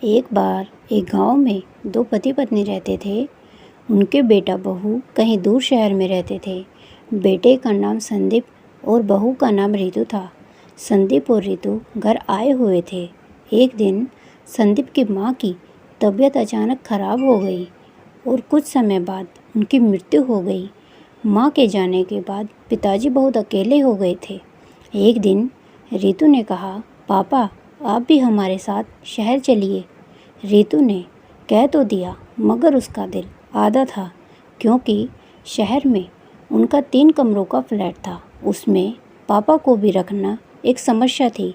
एक बार एक गांव में दो पति पत्नी रहते थे। उनके बेटा बहू कहीं दूर शहर में रहते थे। बेटे का नाम संदीप और बहू का नाम रितु था। संदीप और रितु घर आए हुए थे। एक दिन संदीप की माँ की तबीयत अचानक खराब हो गई और कुछ समय बाद उनकी मृत्यु हो गई। माँ के जाने के बाद पिताजी बहुत अकेले हो गए थे। एक दिन रितु ने कहा, पापा आप भी हमारे साथ शहर चलिए। रितु ने कह तो दिया, मगर उसका दिल आधा था, क्योंकि शहर में उनका 3 कमरों का फ्लैट था। उसमें पापा को भी रखना एक समस्या थी।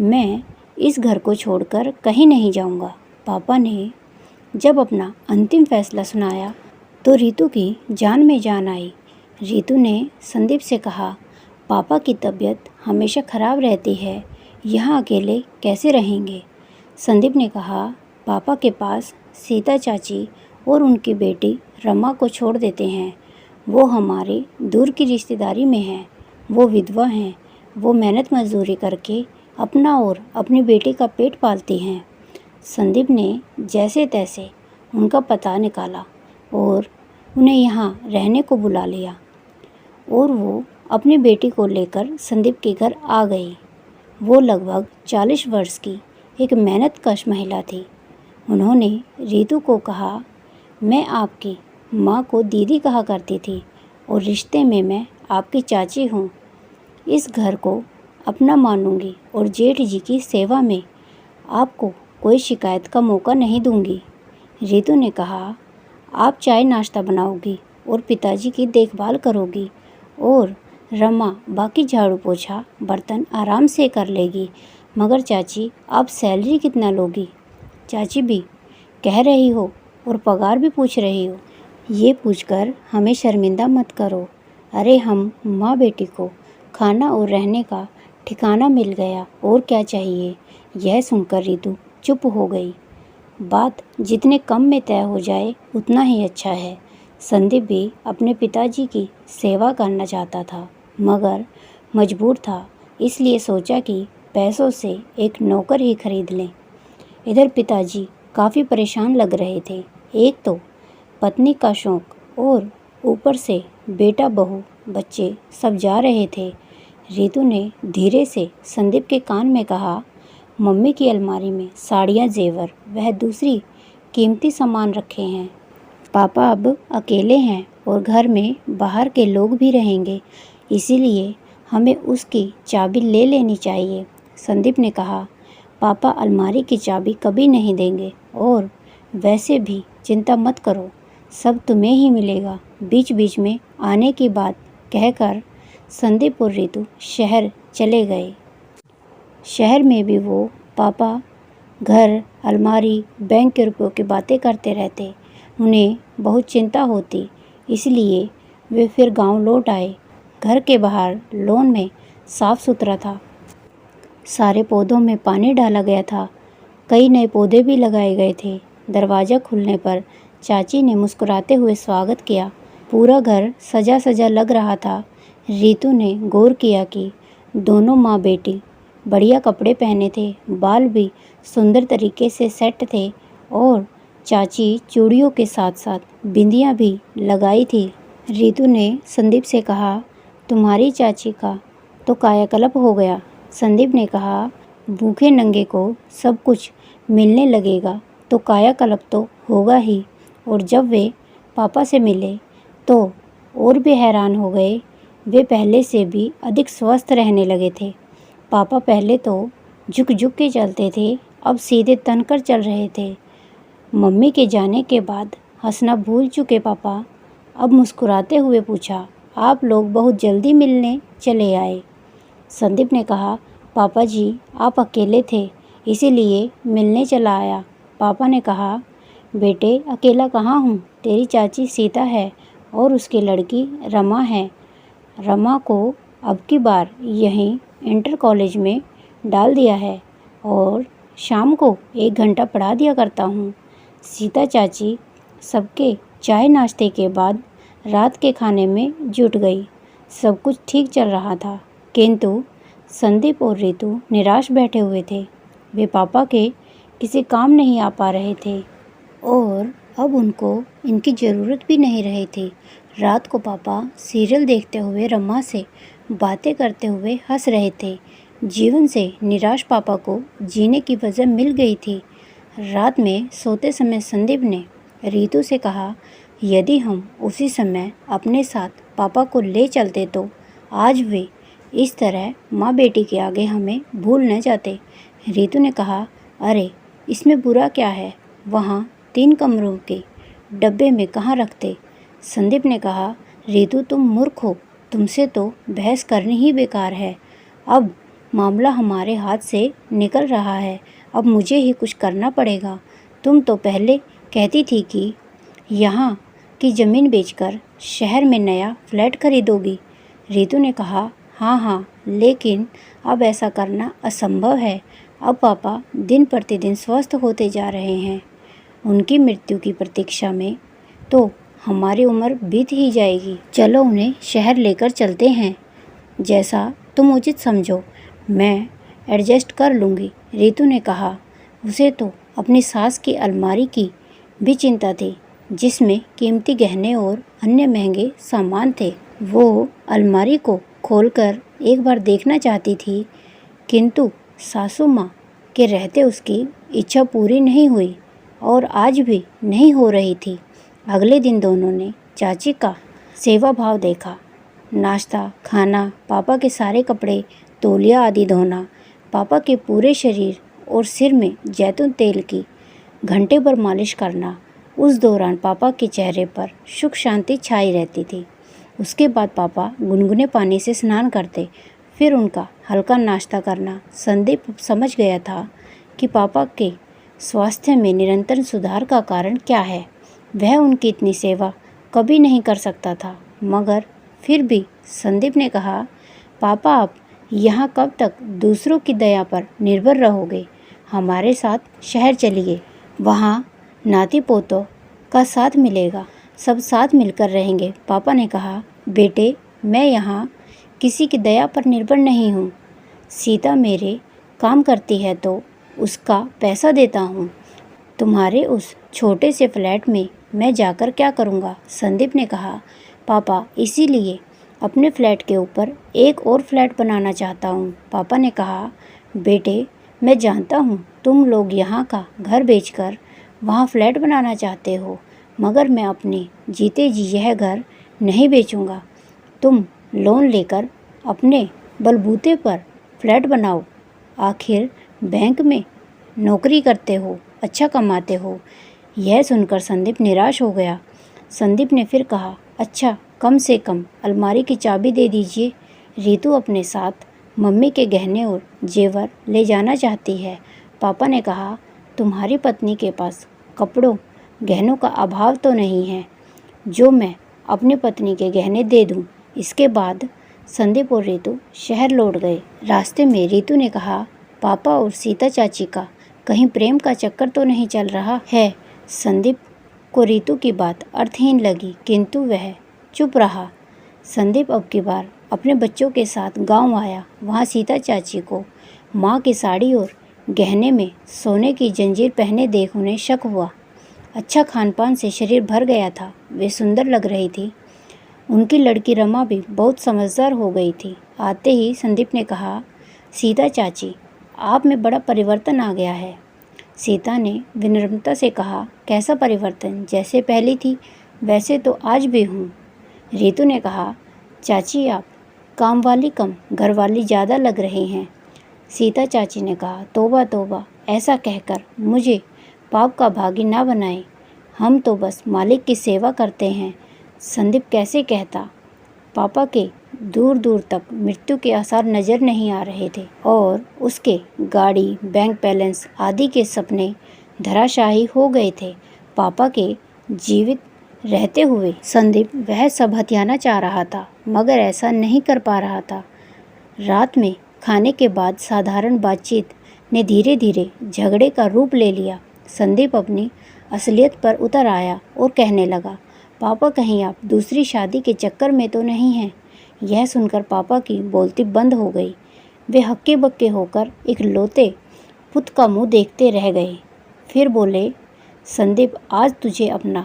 मैं इस घर को छोड़कर कहीं नहीं जाऊंगा। पापा ने जब अपना अंतिम फैसला सुनाया तो रितु की जान में जान आई। रितु ने संदीप से कहा, पापा की तबीयत हमेशा खराब रहती है, यहाँ अकेले कैसे रहेंगे। संदीप ने कहा, पापा के पास सीता चाची और उनकी बेटी रमा को छोड़ देते हैं। वो हमारे दूर की रिश्तेदारी में हैं। वो विधवा हैं। वो मेहनत मजदूरी करके अपना और अपनी बेटी का पेट पालती हैं। संदीप ने जैसे तैसे उनका पता निकाला और उन्हें यहाँ रहने को बुला लिया और वो अपनी बेटी को लेकर संदीप के घर आ गई। वो लगभग 40 वर्ष की एक मेहनतकश महिला थी। उन्होंने रितु को कहा, मैं आपकी माँ को दीदी कहा करती थी और रिश्ते में मैं आपकी चाची हूँ। इस घर को अपना मानूंगी और जेठ जी की सेवा में आपको कोई शिकायत का मौका नहीं दूंगी। रितु ने कहा, आप चाय नाश्ता बनाओगी और पिताजी की देखभाल करोगी और रमा बाकी झाड़ू पोछा बर्तन आराम से कर लेगी। मगर चाची आप सैलरी कितना लोगी? चाची भी कह रही हो और पगार भी पूछ रही हो। ये पूछकर हमें शर्मिंदा मत करो। अरे हम माँ बेटी को खाना और रहने का ठिकाना मिल गया, और क्या चाहिए। यह सुनकर रितु चुप हो गई। बात जितने कम में तय हो जाए उतना ही अच्छा है। संदीप भी अपने पिताजी की सेवा करना चाहता था, मगर मजबूर था। इसलिए सोचा कि पैसों से एक नौकर ही खरीद लें। इधर पिताजी काफ़ी परेशान लग रहे थे। एक तो पत्नी का शौक और ऊपर से बेटा बहू बच्चे सब जा रहे थे। रितु ने धीरे से संदीप के कान में कहा, मम्मी की अलमारी में साड़ियाँ, जेवर वह दूसरी कीमती सामान रखे हैं। पापा अब अकेले हैं और घर में बाहर के लोग भी रहेंगे, इसीलिए हमें उसकी चाबी ले लेनी चाहिए। संदीप ने कहा, पापा अलमारी की चाबी कभी नहीं देंगे, और वैसे भी चिंता मत करो, सब तुम्हें ही मिलेगा। बीच बीच में आने की बात कहकर संदीप और रितु शहर चले गए। शहर में भी वो पापा घर, अलमारी, बैंक के रुपयों की बातें करते रहते। उन्हें बहुत चिंता होती, इसलिए वे फिर गांव लौट आए। घर के बाहर लॉन में साफ सुथरा था। सारे पौधों में पानी डाला गया था। कई नए पौधे भी लगाए गए थे। दरवाज़ा खुलने पर चाची ने मुस्कुराते हुए स्वागत किया। पूरा घर सजा सजा लग रहा था। रितु ने गौर किया कि दोनों माँ बेटी बढ़िया कपड़े पहने थे, बाल भी सुंदर तरीके से सेट थे और चाची चूड़ियों के साथ साथ बिंदियाँ भी लगाई थी। रितु ने संदीप से कहा, तुम्हारी चाची का तो कायाकल्प हो गया। संदीप ने कहा, भूखे नंगे को सब कुछ मिलने लगेगा तो कायाकल्प तो होगा ही। और जब वे पापा से मिले तो और भी हैरान हो गए। वे पहले से भी अधिक स्वस्थ रहने लगे थे। पापा पहले तो झुक झुक के चलते थे, अब सीधे तनकर चल रहे थे। मम्मी के जाने के बाद हंसना भूल चुके पापा अब मुस्कुराते हुए पूछा, आप लोग बहुत जल्दी मिलने चले आए। संदीप ने कहा, पापा जी आप अकेले थे इसीलिए मिलने चला आया। पापा ने कहा, बेटे अकेला कहाँ हूँ, तेरी चाची सीता है और उसकी लड़की रमा है। रमा को अब की बार यहीं इंटर कॉलेज में डाल दिया है और शाम को 1 घंटा पढ़ा दिया करता हूँ। सीता चाची सबके चाय नाश्ते के बाद रात के खाने में जुट गई। सब कुछ ठीक चल रहा था, किंतु संदीप और रितु निराश बैठे हुए थे। वे पापा के किसी काम नहीं आ पा रहे थे और अब उनको इनकी ज़रूरत भी नहीं रही थी। रात को पापा सीरियल देखते हुए रम्मा से बातें करते हुए हंस रहे थे। जीवन से निराश पापा को जीने की वजह मिल गई थी। रात में सोते समय संदीप ने रीतू से कहा, यदि हम उसी समय अपने साथ पापा को ले चलते तो आज वे इस तरह माँ बेटी के आगे हमें भूल न जाते। रीतू ने कहा, अरे इसमें बुरा क्या है, वहाँ 3 कमरों के डब्बे में कहाँ रखते। संदीप ने कहा, रीतू तुम मूर्ख हो, तुमसे तो बहस करनी ही बेकार है। अब मामला हमारे हाथ से निकल रहा है, अब मुझे ही कुछ करना पड़ेगा। तुम तो पहले कहती थी कि यहाँ की ज़मीन बेचकर शहर में नया फ्लैट खरीदोगी। रीतू ने कहा, हाँ, लेकिन अब ऐसा करना असंभव है। अब पापा दिन प्रतिदिन स्वस्थ होते जा रहे हैं। उनकी मृत्यु की प्रतीक्षा में तो हमारी उम्र बीत ही जाएगी। चलो उन्हें शहर लेकर चलते हैं। जैसा तुम उचित समझो, मैं एडजस्ट कर लूँगी। रीतू ने कहा, उसे तो अपनी सास की अलमारी की भी चिंता थी, जिसमें कीमती गहने और अन्य महंगे सामान थे। वो अलमारी को खोलकर एक बार देखना चाहती थी, किंतु सासू माँ के रहते उसकी इच्छा पूरी नहीं हुई और आज भी नहीं हो रही थी। अगले दिन दोनों ने चाची का सेवा भाव देखा। नाश्ता, खाना, पापा के सारे कपड़े, तौलिया आदि धोना, पापा के पूरे शरीर और सिर में जैतून तेल की घंटे भर मालिश करना। उस दौरान पापा के चेहरे पर सुख शांति छाई रहती थी। उसके बाद पापा गुनगुने पानी से स्नान करते, फिर उनका हल्का नाश्ता करना। संदीप समझ गया था कि पापा के स्वास्थ्य में निरंतर सुधार का कारण क्या है। वह उनकी इतनी सेवा कभी नहीं कर सकता था, मगर फिर भी संदीप ने कहा, पापा आप यहाँ कब तक दूसरों की दया पर निर्भर रहोगे? हमारे साथ शहर चलिए, वहाँ नाती पोतों का साथ मिलेगा, सब साथ मिलकर रहेंगे। पापा ने कहा, बेटे मैं यहाँ किसी की दया पर निर्भर नहीं हूँ। सीता मेरे काम करती है तो उसका पैसा देता हूँ। तुम्हारे उस छोटे से फ्लैट में मैं जाकर क्या करूँगा? संदीप ने कहा, पापा इसीलिए अपने फ्लैट के ऊपर एक और फ्लैट बनाना चाहता हूँ। पापा ने कहा, बेटे मैं जानता हूँ तुम लोग यहाँ का घर बेचकर वहाँ फ्लैट बनाना चाहते हो, मगर मैं अपने जीते जी यह घर नहीं बेचूँगा। तुम लोन लेकर अपने बलबूते पर फ्लैट बनाओ। आखिर बैंक में नौकरी करते हो, अच्छा कमाते हो। यह सुनकर संदीप निराश हो गया। संदीप ने फिर कहा, अच्छा कम से कम अलमारी की चाबी दे दीजिए। रीतू अपने साथ मम्मी के गहने और जेवर ले जाना चाहती है। पापा ने कहा, तुम्हारी पत्नी के पास कपड़ों गहनों का अभाव तो नहीं है जो मैं अपनी पत्नी के गहने दे दूं। इसके बाद संदीप और रीतू शहर लौट गए। रास्ते में रीतू ने कहा, पापा और सीता चाची का कहीं प्रेम का चक्कर तो नहीं चल रहा है? संदीप को रीतू की बात अर्थहीन लगी, किंतु वह चुप रहा। संदीप अब की बार अपने बच्चों के साथ गांव आया। वहां सीता चाची को माँ की साड़ी और गहने में सोने की जंजीर पहने देख उन्हें शक हुआ। अच्छा खान पान से शरीर भर गया था, वे सुंदर लग रही थी। उनकी लड़की रमा भी बहुत समझदार हो गई थी। आते ही संदीप ने कहा, सीता चाची आप में बड़ा परिवर्तन आ गया है। सीता ने विनम्रता से कहा, कैसा परिवर्तन? जैसे पहली थी वैसे तो आज भी हूँ। रीतू ने कहा, चाची आप काम वाली कम घर वाली ज़्यादा लग रही हैं। सीता चाची ने कहा, तौबा तौबा, ऐसा कहकर मुझे पाप का भागी ना बनाए, हम तो बस मालिक की सेवा करते हैं। संदीप कैसे कहता? पापा के दूर दूर तक मृत्यु के आसार नज़र नहीं आ रहे थे और उसके गाड़ी, बैंक बैलेंस आदि के सपने धराशायी हो गए थे। पापा के जीवित रहते हुए संदीप वह सब हथियाना चाह रहा था, मगर ऐसा नहीं कर पा रहा था। रात में खाने के बाद साधारण बातचीत ने धीरे धीरे झगड़े का रूप ले लिया। संदीप अपनी असलियत पर उतर आया और कहने लगा, पापा कहीं आप दूसरी शादी के चक्कर में तो नहीं हैं? यह सुनकर पापा की बोलती बंद हो गई। वे हक्के बक्के होकर इकलौते पुत का मुंह देखते रह गए। फिर बोले, संदीप, आज तुझे अपना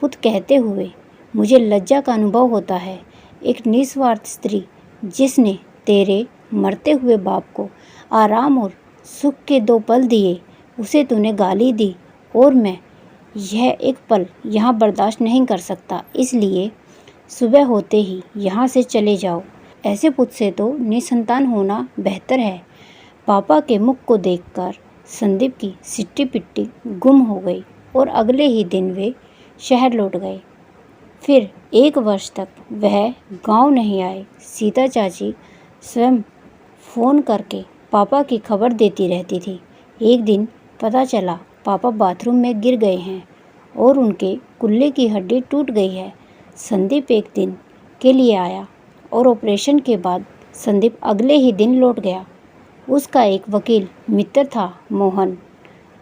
पुत्र कहते हुए मुझे लज्जा का अनुभव होता है। एक निस्वार्थ स्त्री जिसने तेरे मरते हुए बाप को आराम और सुख के 2 पल दिए, उसे तूने गाली दी और मैं यह एक पल यहाँ बर्दाश्त नहीं कर सकता, इसलिए सुबह होते ही यहाँ से चले जाओ। ऐसे पुत्र से तो निसंतान होना बेहतर है। पापा के मुख को देखकर संदीप की सिट्टी पिट्टी गुम हो गई और अगले ही दिन वे शहर लौट गए। फिर 1 वर्ष तक वह गांव नहीं आए। सीता चाची स्वयं फ़ोन करके पापा की खबर देती रहती थी। एक दिन पता चला पापा बाथरूम में गिर गए हैं और उनके कुल्ले की हड्डी टूट गई है। संदीप एक दिन के लिए आया और ऑपरेशन के बाद संदीप अगले ही दिन लौट गया। उसका एक वकील मित्र था, मोहन।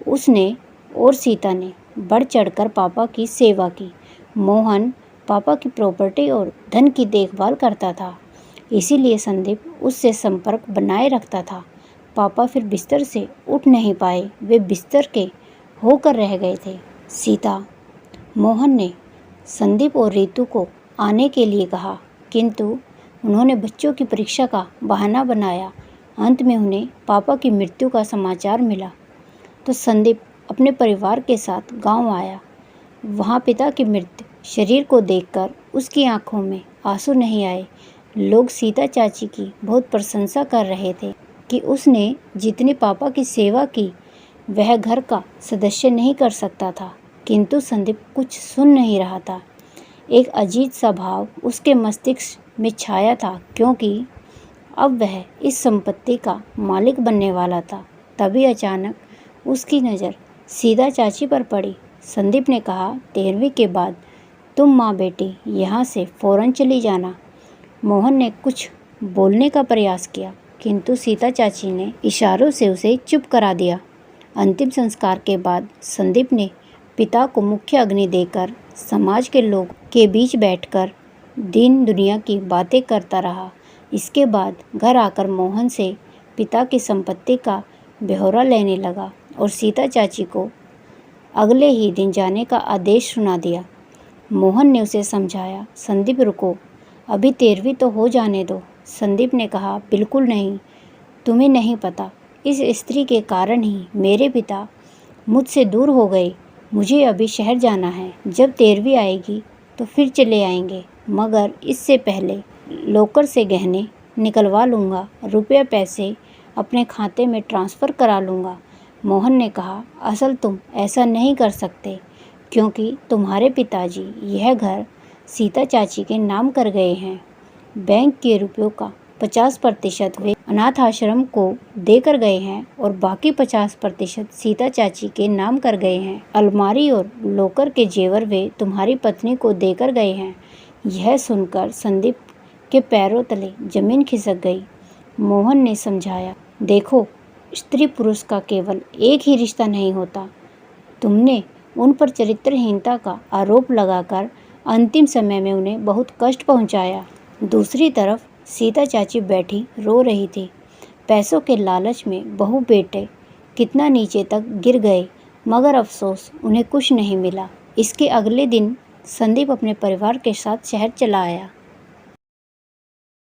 उसने और सीता ने बढ़ चढ़कर पापा की सेवा की। मोहन पापा की प्रॉपर्टी और धन की देखभाल करता था, इसीलिए संदीप उससे संपर्क बनाए रखता था। पापा फिर बिस्तर से उठ नहीं पाए, वे बिस्तर के होकर रह गए थे। सीता, मोहन ने संदीप और रीतू को आने के लिए कहा, किंतु उन्होंने बच्चों की परीक्षा का बहाना बनाया। अंत में उन्हें पापा की मृत्यु का समाचार मिला तो संदीप अपने परिवार के साथ गांव आया। वहां पिता की मृत शरीर को देखकर उसकी आंखों में आंसू नहीं आए। लोग सीता चाची की बहुत प्रशंसा कर रहे थे कि उसने जितनी पापा की सेवा की वह घर का सदस्य नहीं कर सकता था, किंतु संदीप कुछ सुन नहीं रहा था। एक अजीब सा भाव उसके मस्तिष्क में छाया था, क्योंकि अब वह इस संपत्ति का मालिक बनने वाला था। तभी अचानक उसकी नज़र सीता चाची पर पड़ी। संदीप ने कहा, 13वीं के बाद तुम माँ बेटी यहाँ से फ़ौरन चली जाना। मोहन ने कुछ बोलने का प्रयास किया, किंतु सीता चाची ने इशारों से उसे चुप करा दिया। अंतिम संस्कार के बाद संदीप ने पिता को मुख्य अग्नि देकर समाज के लोग के बीच बैठकर दीन दुनिया की बातें करता रहा। इसके बाद घर आकर मोहन से पिता की संपत्ति का ब्यौरा लेने लगा और सीता चाची को अगले ही दिन जाने का आदेश सुना दिया। मोहन ने उसे समझाया, संदीप रुको, अभी 13वीं तो हो जाने दो। संदीप ने कहा, बिल्कुल नहीं, तुम्हें नहीं पता, इस स्त्री के कारण ही मेरे पिता मुझसे दूर हो गए। मुझे अभी शहर जाना है, जब 13वीं आएगी तो फिर चले आएंगे, मगर इससे पहले लॉकर से गहने निकलवा लूँगा, रुपये पैसे अपने खाते में ट्रांसफ़र करा लूँगा। मोहन ने कहा, असल तुम ऐसा नहीं कर सकते, क्योंकि तुम्हारे पिताजी यह घर सीता चाची के नाम कर गए हैं। बैंक के रुपयों का 50% वे अनाथ आश्रम को देकर गए हैं और बाकी 50% सीता चाची के नाम कर गए हैं। अलमारी और लॉकर के जेवर वे तुम्हारी पत्नी को देकर गए हैं। यह सुनकर संदीप के पैरों तले जमीन खिसक गई। मोहन ने समझाया, देखो, स्त्री पुरुष का केवल एक ही रिश्ता नहीं होता। तुमने उन पर चरित्रहीनता का आरोप लगाकर अंतिम समय में उन्हें बहुत कष्ट पहुंचाया। दूसरी तरफ सीता चाची बैठी रो रही थी। पैसों के लालच में बहू बेटे कितना नीचे तक गिर गए, मगर अफसोस उन्हें कुछ नहीं मिला। इसके अगले दिन संदीप अपने परिवार के साथ शहर चला आया।